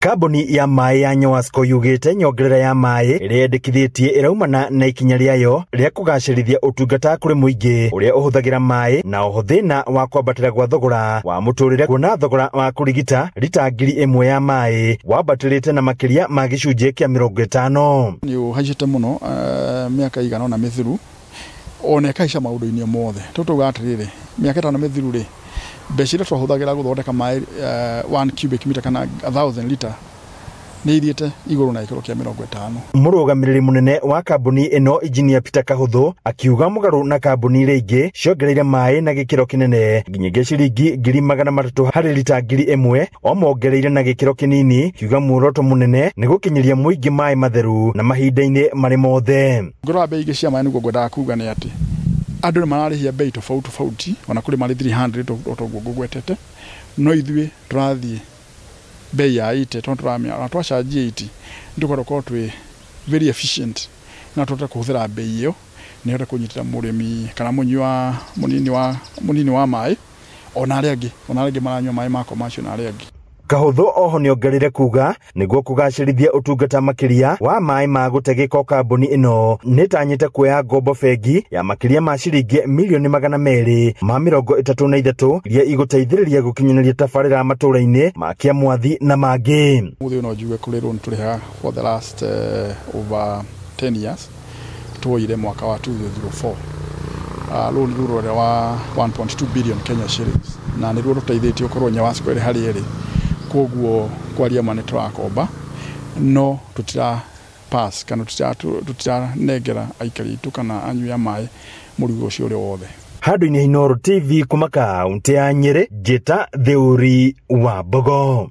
Kambuni ya maĩ ya Nyawasco yugĩte nyongerera ya maĩ ĩrĩa yendekithĩtie ĩraumana na ikinya rĩayo rĩa kũgacĩrithia ũtungata kũrĩ mũingĩ ũrĩa ũhũthagĩra maĩ na oho thĩna wa kwambatĩra gwa thogora wa mũtũrĩre, kuona thogora wa kũrigita lita 1,000 ya maĩ wambatĩrĩte na makĩria ma gĩcunjĩ kĩa 50. Nĩ ũhaicĩte mũno mĩaka igana ũna mĩthiru ona ĩkaica maũndũ-inĩ mothe. Tũtauga atĩrĩrĩ, mĩaka 5 mĩthiru rĩ, mbeca iria twahũthagĩra gũthondeka maĩ 1 cubic meter kana 1,000 liter nĩ ithiĩte igũrũ na gĩkĩro kĩa 50. Mũrũgamĩrĩri mũnene wa kambuni ĩno Engineer Peter Kahũthũ akiuga mũgarũ na kambuni iria ingĩ ciongereire maĩ na gĩkĩro kĩnene nginyagia ciringi 300,000 harĩ lita 1,000, o mongereire na gĩkĩro kĩnini, kiuga muoroto mũnene nĩ gũkinyĩria mũingĩ maĩ matheru na mahinda-inĩ marĩ mothe. Ngũrora mbei ingĩ cia maĩ nĩguo ngwendaga kuuga nĩ atĩ andũ nĩ mararĩhia mbei tofauti ona kũrĩ marĩ 300 toguo ngũgwetete, no ithuĩ tũrathiĩ bei ya 80 tondũ tũramenya twachanji 80 ndũkwenda gũkorwo twĩ very efficient na tũhote kũhũthĩra mbei ĩyo nĩhote kũnyitĩra mũrĩmi kana mũnini wa maĩ ona arĩa angĩ maranyua maĩ ma commercial na arĩa angĩ. Kahũthũ oho nĩongereire kuga nĩguo kũgacĩrithia ũtungata makĩria wa maĩ ma gũte gĩko, kambuni ĩno nĩtanyĩte kuoya ngombo bengi ya makĩria ma ciringi 233 iria igũteithĩrĩria gũkinyanĩria tabarĩra matũra-inĩ ma Kĩamwathi na mangĩ. Mũthĩ no njuge kũrĩ loan tũrĩhaga for the last over 10 years tuoire mwaka wa 2004 loan rũrĩa wa 1.2 billion Kenya shillings na nĩruo rũteithĩtie ũkorwo Nyawasco ĩrĩ harĩa ĩrĩ. Koguo kwaria mane tũrakomba no tutira pass kana tutira negera aikari itu kana anyui a maĩ mũrigo ũcio ũrĩ wothe. Handũ-inĩ Inooro TV kuma kaunti ya Nyeri, Njĩta Thĩũri wa Mbogo.